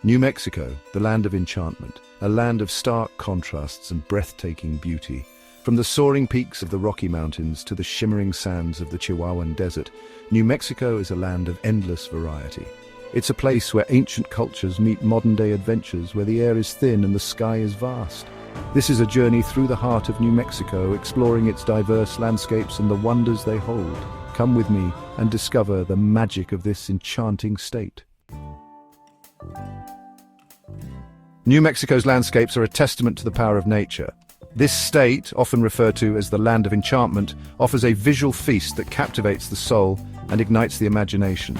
New Mexico, the land of enchantment, a land of stark contrasts and breathtaking beauty. From the soaring peaks of the Rocky Mountains to the shimmering sands of the Chihuahuan Desert, New Mexico is a land of endless variety. It's a place where ancient cultures meet modern-day adventures, where the air is thin and the sky is vast. This is a journey through the heart of New Mexico, exploring its diverse landscapes and the wonders they hold. Come with me and discover the magic of this enchanting state. New Mexico's landscapes are a testament to the power of nature. This state, often referred to as the Land of Enchantment, offers a visual feast that captivates the soul and ignites the imagination.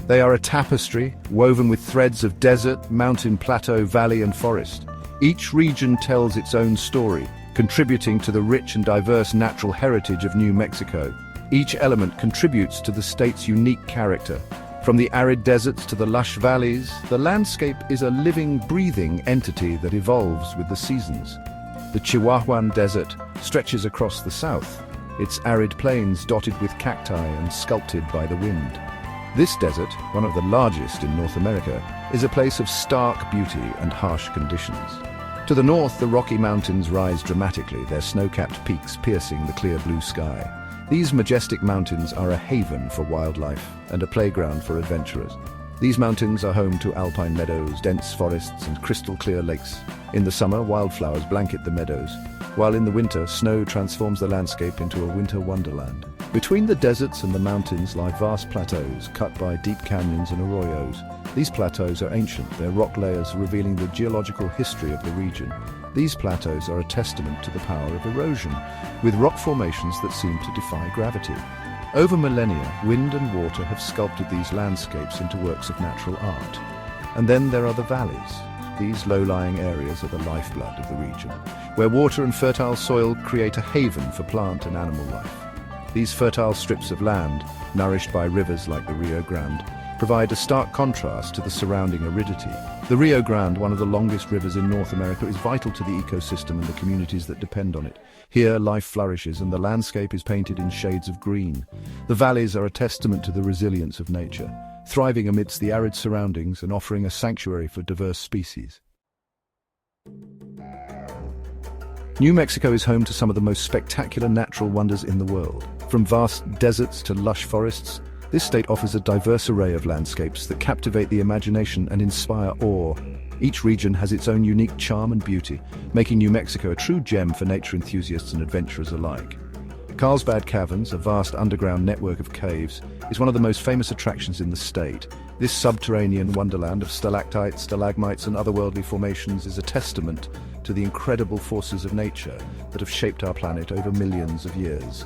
They are a tapestry woven with threads of desert, mountain, plateau, valley, and forest. Each region tells its own story, contributing to the rich and diverse natural heritage of New Mexico. Each element contributes to the state's unique character. From the arid deserts to the lush valleys, the landscape is a living, breathing entity that evolves with the seasons. The Chihuahuan Desert stretches across the south, its arid plains dotted with cacti and sculpted by the wind. This desert, one of the largest in North America, is a place of stark beauty and harsh conditions. To the north, the Rocky Mountains rise dramatically, their snow-capped peaks piercing the clear blue sky. These majestic mountains are a haven for wildlife and a playground for adventurers. These mountains are home to alpine meadows, dense forests, and crystal-clear lakes. In the summer, wildflowers blanket the meadows, while in the winter, snow transforms the landscape into a winter wonderland. Between the deserts and the mountains lie vast plateaus cut by deep canyons and arroyos. These plateaus are ancient, their rock layers revealing the geological history of the region. These plateaus are a testament to the power of erosion, with rock formations that seem to defy gravity. Over millennia, wind and water have sculpted these landscapes into works of natural art. And then there are the valleys. These low-lying areas are the lifeblood of the region, where water and fertile soil create a haven for plant and animal life. These fertile strips of land, nourished by rivers like the Rio Grande, provide a stark contrast to the surrounding aridity. The Rio Grande, one of the longest rivers in North America, is vital to the ecosystem and the communities that depend on it. Here, life flourishes and the landscape is painted in shades of green. The valleys are a testament to the resilience of nature, thriving amidst the arid surroundings and offering a sanctuary for diverse species. New Mexico is home to some of the most spectacular natural wonders in the world. From vast deserts to lush forests, this state offers a diverse array of landscapes that captivate the imagination and inspire awe. Each region has its own unique charm and beauty, making New Mexico a true gem for nature enthusiasts and adventurers alike. Carlsbad Caverns, a vast underground network of caves, is one of the most famous attractions in the state. This subterranean wonderland of stalactites, stalagmites, and otherworldly formations is a testament to the incredible forces of nature that have shaped our planet over millions of years.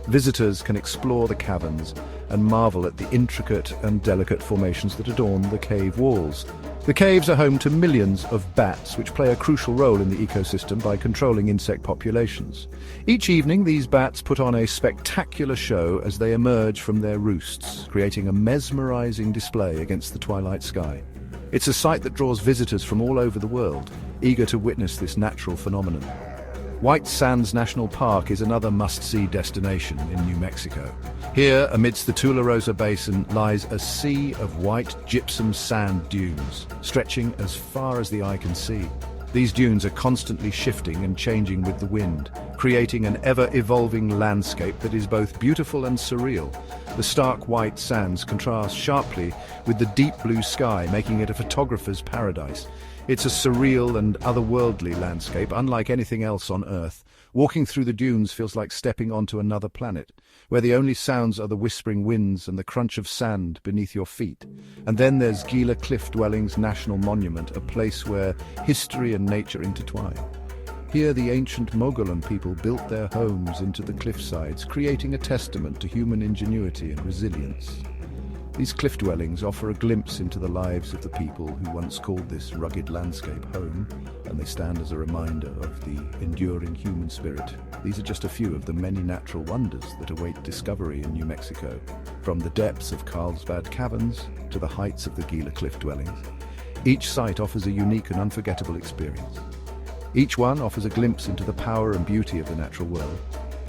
Visitors can explore the caverns and marvel at the intricate and delicate formations that adorn the cave walls. The caves are home to millions of bats, which play a crucial role in the ecosystem by controlling insect populations. Each evening, these bats put on a spectacular show as they emerge from their roosts, creating a mesmerizing display against the twilight sky. It's a sight that draws visitors from all over the world, eager to witness this natural phenomenon. White Sands National Park is another must-see destination in New Mexico. Here, amidst the Tularosa Basin, lies a sea of white gypsum sand dunes, stretching as far as the eye can see. These dunes are constantly shifting and changing with the wind, creating an ever-evolving landscape that is both beautiful and surreal. The stark white sands contrast sharply with the deep blue sky, making it a photographer's paradise. It's a surreal and otherworldly landscape, unlike anything else on Earth. Walking through the dunes feels like stepping onto another planet, where the only sounds are the whispering winds and the crunch of sand beneath your feet. And then there's Gila Cliff Dwellings National Monument, a place where history and nature intertwine. Here, the ancient Mogollon people built their homes into the cliffsides, creating a testament to human ingenuity and resilience. These cliff dwellings offer a glimpse into the lives of the people who once called this rugged landscape home, and they stand as a reminder of the enduring human spirit. These are just a few of the many natural wonders that await discovery in New Mexico, from the depths of Carlsbad Caverns to the heights of the Gila Cliff Dwellings. Each site offers a unique and unforgettable experience. Each one offers a glimpse into the power and beauty of the natural world,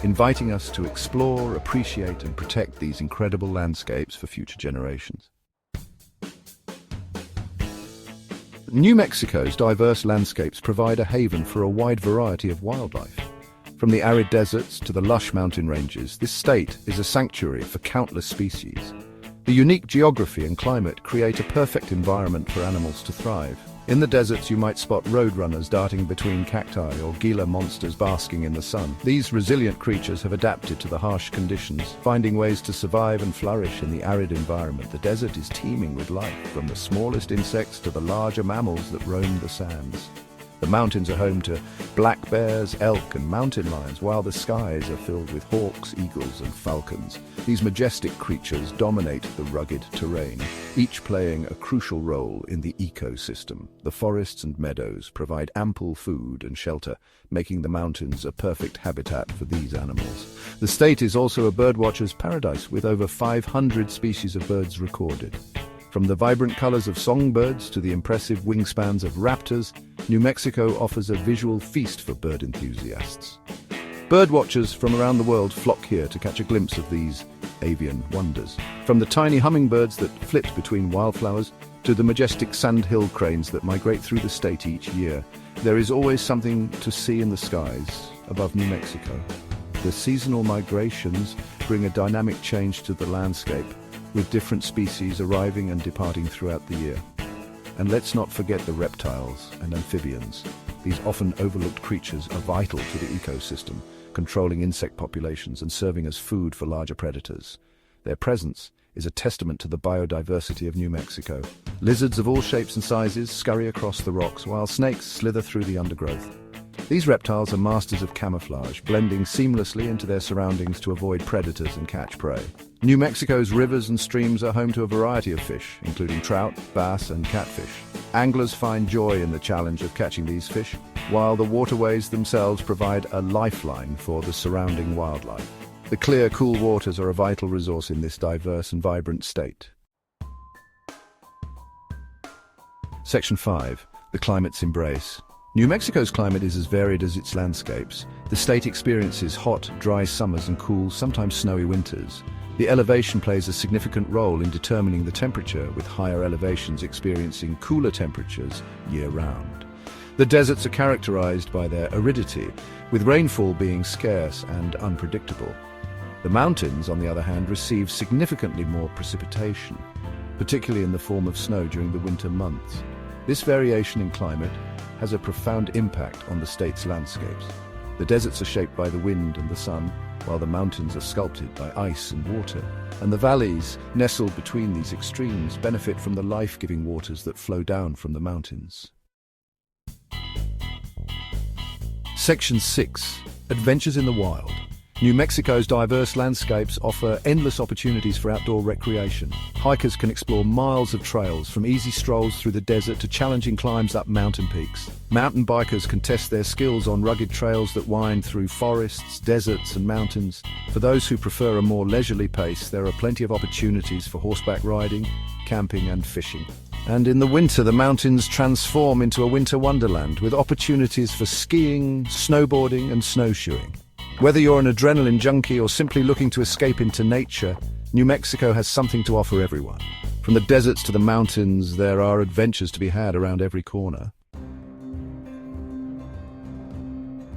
inviting us to explore, appreciate, and protect these incredible landscapes for future generations. New Mexico's diverse landscapes provide a haven for a wide variety of wildlife. From the arid deserts to the lush mountain ranges, this state is a sanctuary for countless species. The unique geography and climate create a perfect environment for animals to thrive. In the deserts, you might spot roadrunners darting between cacti or Gila monsters basking in the sun. These resilient creatures have adapted to the harsh conditions, finding ways to survive and flourish in the arid environment. The desert is teeming with life, from the smallest insects to the larger mammals that roam the sands. The mountains are home to black bears, elk, and mountain lions, while the skies are filled with hawks, eagles, and falcons. These majestic creatures dominate the rugged terrain, each playing a crucial role in the ecosystem. The forests and meadows provide ample food and shelter, making the mountains a perfect habitat for these animals. The state is also a birdwatcher's paradise, with over 500 species of birds recorded. From the vibrant colors of songbirds to the impressive wingspans of raptors, New Mexico offers a visual feast for bird enthusiasts. Birdwatchers from around the world flock here to catch a glimpse of these avian wonders. From the tiny hummingbirds that flit between wildflowers to the majestic sandhill cranes that migrate through the state each year, there is always something to see in the skies above New Mexico. The seasonal migrations bring a dynamic change to the landscape, with different species arriving and departing throughout the year. And let's not forget the reptiles and amphibians. These often overlooked creatures are vital to the ecosystem, controlling insect populations and serving as food for larger predators. Their presence is a testament to the biodiversity of New Mexico. Lizards of all shapes and sizes scurry across the rocks, while snakes slither through the undergrowth. These reptiles are masters of camouflage, blending seamlessly into their surroundings to avoid predators and catch prey. New Mexico's rivers and streams are home to a variety of fish, including trout, bass, and catfish. Anglers find joy in the challenge of catching these fish, while the waterways themselves provide a lifeline for the surrounding wildlife. The clear, cool waters are a vital resource in this diverse and vibrant state. Section 5. The climate's embrace. New Mexico's climate is as varied as its landscapes. The state experiences hot, dry summers and cool, sometimes snowy winters. The elevation plays a significant role in determining the temperature, with higher elevations experiencing cooler temperatures year-round. The deserts are characterized by their aridity, with rainfall being scarce and unpredictable. The mountains, on the other hand, receive significantly more precipitation, particularly in the form of snow during the winter months. This variation in climate has a profound impact on the state's landscapes. The deserts are shaped by the wind and the sun, while the mountains are sculpted by ice and water. And the valleys, nestled between these extremes, benefit from the life-giving waters that flow down from the mountains. Section 6. Adventures in the Wild. New Mexico's diverse landscapes offer endless opportunities for outdoor recreation. Hikers can explore miles of trails, from easy strolls through the desert to challenging climbs up mountain peaks. Mountain bikers can test their skills on rugged trails that wind through forests, deserts, and mountains. For those who prefer a more leisurely pace, there are plenty of opportunities for horseback riding, camping, and fishing. And in the winter, the mountains transform into a winter wonderland, with opportunities for skiing, snowboarding, and snowshoeing. Whether you're an adrenaline junkie or simply looking to escape into nature, New Mexico has something to offer everyone. From the deserts to the mountains, there are adventures to be had around every corner.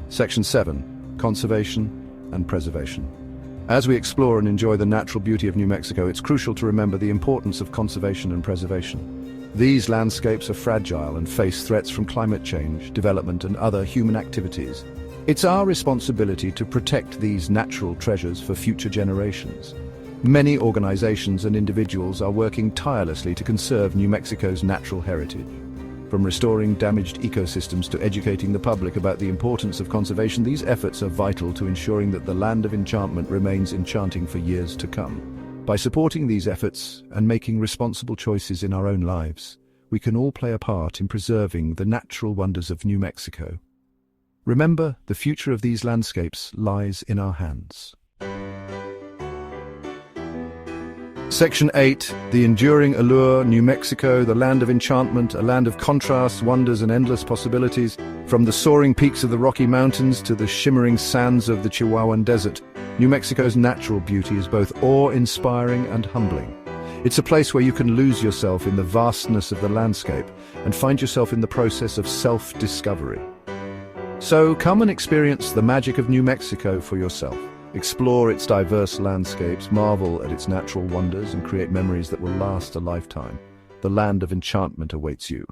Section 7. Conservation and Preservation. As we explore and enjoy the natural beauty of New Mexico, it's crucial to remember the importance of conservation and preservation. These landscapes are fragile and face threats from climate change, development, and other human activities. It's our responsibility to protect these natural treasures for future generations. Many organizations and individuals are working tirelessly to conserve New Mexico's natural heritage. From restoring damaged ecosystems to educating the public about the importance of conservation, these efforts are vital to ensuring that the Land of Enchantment remains enchanting for years to come. By supporting these efforts and making responsible choices in our own lives, we can all play a part in preserving the natural wonders of New Mexico. Remember, the future of these landscapes lies in our hands. Section 8. The enduring allure, New Mexico, the land of enchantment, a land of contrasts, wonders, and endless possibilities. From the soaring peaks of the Rocky Mountains to the shimmering sands of the Chihuahuan Desert, New Mexico's natural beauty is both awe-inspiring and humbling. It's a place where you can lose yourself in the vastness of the landscape and find yourself in the process of self-discovery. So come and experience the magic of New Mexico for yourself. Explore its diverse landscapes, marvel at its natural wonders, and create memories that will last a lifetime. The Land of Enchantment awaits you.